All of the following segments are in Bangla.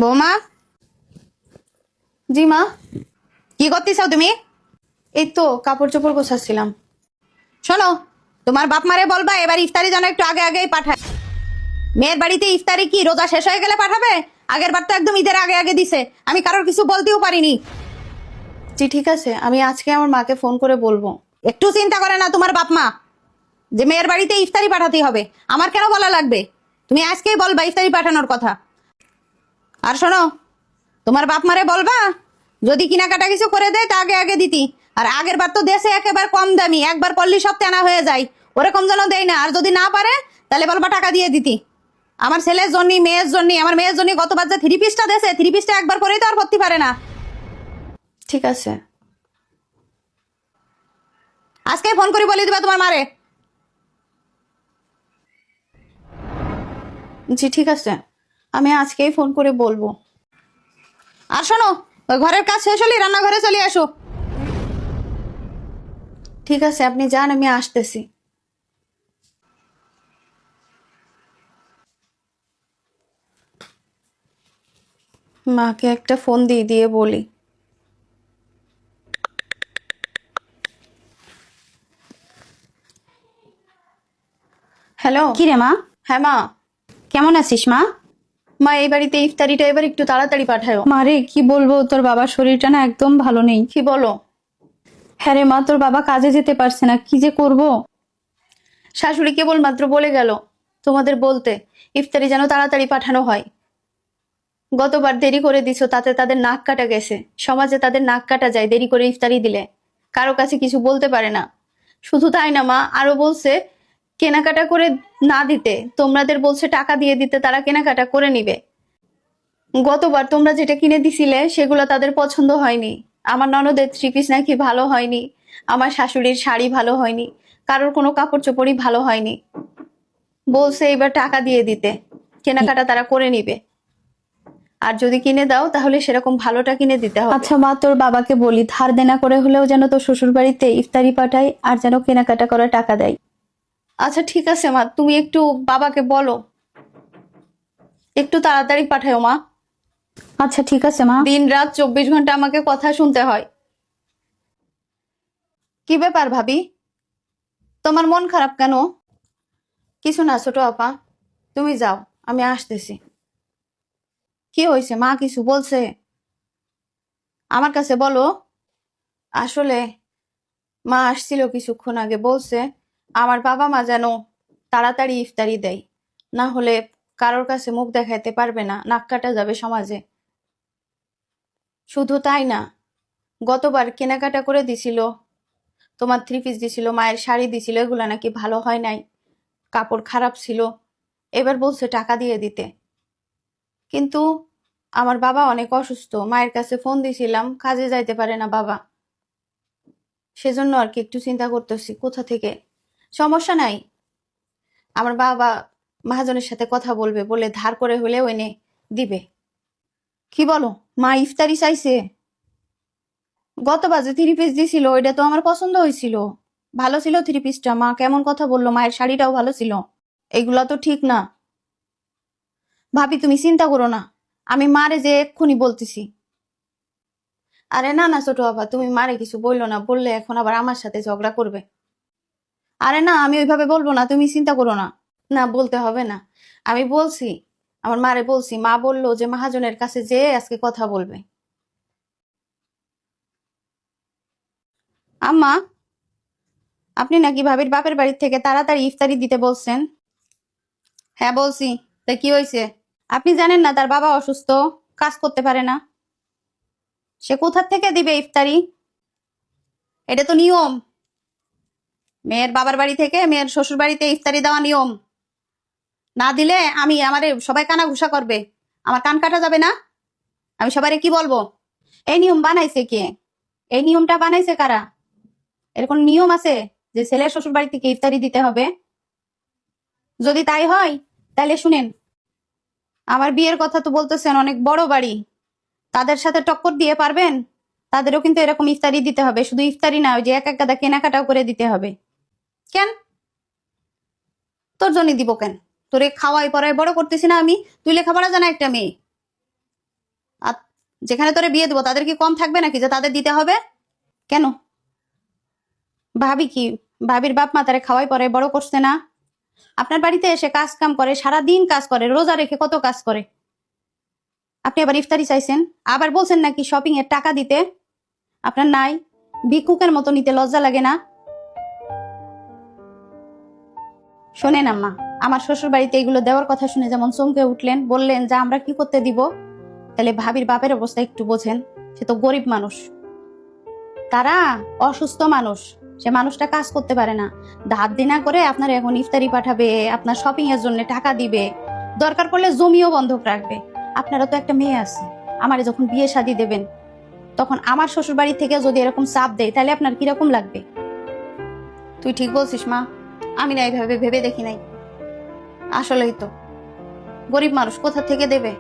বৌমা। জি মা। কি করতেছ তুমি? এই তো কাপড় চোপড় গোছাচ্ছিলাম। শোনো, তোমার বাপ মারে বলবা এবার ইফতারি যেন একটু আগে আগেই পাঠায়। মেয়ের বাড়িতে ইফতারি কি রোজা শেষ হয়ে গেলে পাঠাবে? আগের বার তো একদম ঈদের আগে আগে দিছে, আমি কারোর কিছু বলতেও পারিনি। জি ঠিক আছে, আমি আজকে আমার মাকে ফোন করে বলবো। একটু চিন্তা করে না তোমার বাপ মা যে মেয়ের বাড়িতে ইফতারি পাঠাতেই হবে? আমার কেন বলা লাগবে? তুমি আজকেই বলবা ইফতারি পাঠানোর কথা। আর শোনো, তোমার বাপ মারে বলবা যদি কেনাকাটা কিছু করে দেয় তা আগে আগে দিতি। আর আগের বার তো দেশে একেবারে কম দামি, একবার পল্লী সব তেনা হয়ে যায়, ওরকম যেন দেয় না। আর যদি না পারে তাহলে বলবা টাকা দিয়ে দিতি। আমার ছেলের জন্য, মেয়ের জন্য, আমার মেয়ের জন্য গতবার যে থ্রি পিসটা দেশে, থ্রি পিসটা একবার পরেই তো আর ভর্তি পারে না। ঠিক আছে, আজকে ফোন করে বলে দিবা তোমার মারে। জি ঠিক আছে, আমি আজকেই ফোন করে বলবো। আর শোনো, ওই ঘরের কাজ শেষ হলে রান্নাঘরে চলে আসো। ঠিক আছে, আপনি যান, আমি আসতেছি। মাকে একটা ফোন দিয়ে দিয়ে বলি। হ্যালো। কি রে মা? হ্যাঁ মা। কেমন আছিস মা? মা, এই বাড়িতে ইফতারিটা এবার একটু তাড়াতাড়ি পাঠাও। মারে কি বলবো, তোর বাবার শরীরটা না একদম ভালো নেই। কি বলো? হ্যাঁ রে মা, তোর বাবা কাজে যেতে পারছে না, কি যে করব। শাশুড়ি কেবলমাত্র বলে গেল তোমাদের বলতে ইফতারি যেন তাড়াতাড়ি পাঠানো হয়। গতবার দেরি করে দিছো, তাতে তাদের নাক কাটা গেছে। সমাজে তাদের নাক কাটা যায় দেরি করে ইফতারি দিলে, কারো কাছে কিছু বলতে পারে না। শুধু তাই না মা, আরো বলছে কেনাকাটা করে না দিতে, তোমাদের বলছে টাকা দিয়ে দিতে, তারা কেনাকাটা করে নিবে। গতবার তোমরা যেটা কিনে দিছিলে সেগুলো তাদের পছন্দ হয়নি। আমার ননদের থ্রি পিস নাকি ভালো হয়নি, আমার শাশুড়ির শাড়ি ভালো হয়নি, কারোর কোনো কাপড় চোপড়ই ভালো হয়নি। বলছে এবার টাকা দিয়ে দিতে, কেনাকাটা তারা করে নিবে। আর যদি কিনে দাও তাহলে সেরকম ভালোটা কিনে দিতে হবে। আচ্ছা মা, তোর বাবাকে বলি ধার দেনা করে হলেও যেন তোর শ্বশুর বাড়িতে ইফতারি পাঠায়, আর যেন কেনাকাটা করার টাকা দেয়। আচ্ছা ঠিক আছে মা, তুমি একটু বাবাকে বলো একটু তাড়াতাড়ি পাঠাও মা। আচ্ছা ঠিক আছে মা। দিন রাত 24 ঘন্টা আমাকে কথা শুনতে হয়। কি ব্যাপার ভাবি, তোমার মন খারাপ কেন? কিছু না ছোট আপা, তুমি যাও, আমি আসতেছি। কি হয়েছে মা, কিছু বলছে? আমার কাছে বলো। আসলে মা আসছিল কিছুক্ষণ আগে, বলছে আমার বাবা মা যেন তাড়াতাড়ি ইফতারি দেয়, না হলে কারোর কাছে মুখ দেখাইতে পারবে না, নাক কাটা যাবে সমাজে। শুধু তাই না, গতবার কেনাকাটা করে দিছিল, তোমার থ্রি পিস দিছিল, মায়ের শাড়ি দিছিল, এগুলা নাকি ভালো হয় নাই, কাপড় খারাপ ছিল। এবার বলছে টাকা দিয়ে দিতে। কিন্তু আমার বাবা অনেক অসুস্থ, মায়ের কাছে ফোন দিছিলাম, কাজে যাইতে পারে না বাবা। সেজন্য আর কি একটু চিন্তা করতেছি কোথা থেকে। সমস্যা নাই, আমার বাবা মহাজনের সাথে কথা বলবে, বলে ধার করে হলেও এনে দিবে। কি বলো মা, ইফতারি চাইছে? গতবার যে থ্রি পিস দিছিল ওইটা তো আমার পছন্দ হয়েছিল, ভালো ছিল থ্রি পিসটা। মা কেমন কথা বললো, মায়ের শাড়িটাও ভালো ছিল। এগুলা তো ঠিক না। ভাবি তুমি চিন্তা করো না, আমি মারে যে এক্ষুনি বলতেছি। আরে না না ছোট বাবা, তুমি মারে কিছু বললো না, বললে এখন আবার আমার সাথে ঝগড়া করবে। আরে না, আমি ওইভাবে বলবো না, তুমি চিন্তা করো না। না বলতে হবে না, আমি বলছি, আমার মারে বলছি, মা বললো যে মহাজনের কাছে যেয়ে আজকে কথা বলবে। আম্মা, আপনি নাকি ভাবির বাপের বাড়ি থেকে তাড়াতাড়ি ইফতারি দিতে বলছেন? হ্যাঁ বলছি। তা কি হয়েছে? আপনি জানেন না তার বাবা অসুস্থ, কাজ করতে পারে না, সে কোথা থেকে দিবে ইফতারি? এটা তো নিয়ম, মেয়ের বাবার বাড়ি থেকে মেয়ের শ্বশুর বাড়িতে ইফতারি দেওয়া নিয়ম। না দিলে আমি আমারে সবাই কানা ঘুষা করবে, আমার কান কাটা যাবে না। আমি সবাই কি বলবো? এই নিয়ম বানাইছে কে? এই নিয়মটা বানাইছে কারা? এরকম নিয়ম আছে যে ছেলের শ্বশুর বাড়ি থেকে ইফতারি দিতে হবে? যদি তাই হয় তাহলে শুনেন, আমার বিয়ের কথা তো বলতেছেন, অনেক বড় বাড়ি, তাদের সাথে টক্কর দিয়ে পারবেন? তাদেরও কিন্তু এরকম ইফতারি দিতে হবে, শুধু ইফতারি না, ওই যে এক এক গাদা কেনাকাটাও করে দিতে হবে। কেন? তোর জন্য দিব কেন? তোরে খাওয়াই পড়াই বড় করতেছি না আমি? তুই লেখাপড়া জানা একটা মেয়ে, আর যেখানে তোরে বিয়ে দেবো তাদের কি কম থাকবে নাকি যে তাদের দিতে হবে? কেন? ভাবি কি, ভাবির বাপ মা তারে খাওয়াই পরে বড় করছে না? আপনার বাড়িতে এসে কাজ কাম করে, সারা দিন কাজ করে, রোজা রেখে কত কাজ করে। আপনি আবার ইফতারি চাইছেন, আবার বলছেন নাকি শপিং এর টাকা দিতে। আপনার নাই? ভিক্ষুকের মতো নিতে লজ্জা লাগে না? শোনেন আম্মা, আমার শ্বশুর বাড়িতে এগুলো দেওয়ার কথা শুনে যেমন চমকে উঠলেন, বললেন যে আমরা কি করতে দিব, তাহলে ভাবির বাপের অবস্থা একটু বোঝেন। সে তো গরিব মানুষ, তারা অসুস্থ মানুষ, সে মানুষটা কাজ করতে পারে না। ধার দেনা করে আপনার এখন ইফতারি পাঠাবে, আপনার শপিং এর জন্য টাকা দিবে, দরকার পড়লে জমিও বন্ধক রাখবে। আপনারা তো একটা মেয়ে আছে, আমারে যখন বিয়ে শাদী দেবেন তখন আমার শ্বশুর বাড়ি থেকে যদি এরকম চাপ দেয় তাহলে আপনার কিরকম লাগবে? তুই ঠিক বলছিস মা, আমি না এইভাবে ভেবে দেখি নাই। আসলেই তো গরিব মানুষ কোথা থেকে দেবে,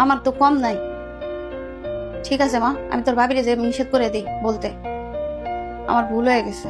আমার তো কম নাই। ঠিক আছে মা, আমি তোর ভাবিরে যে নিষেধ করে দিই বলতে, আমার ভুল হয়ে গেছে।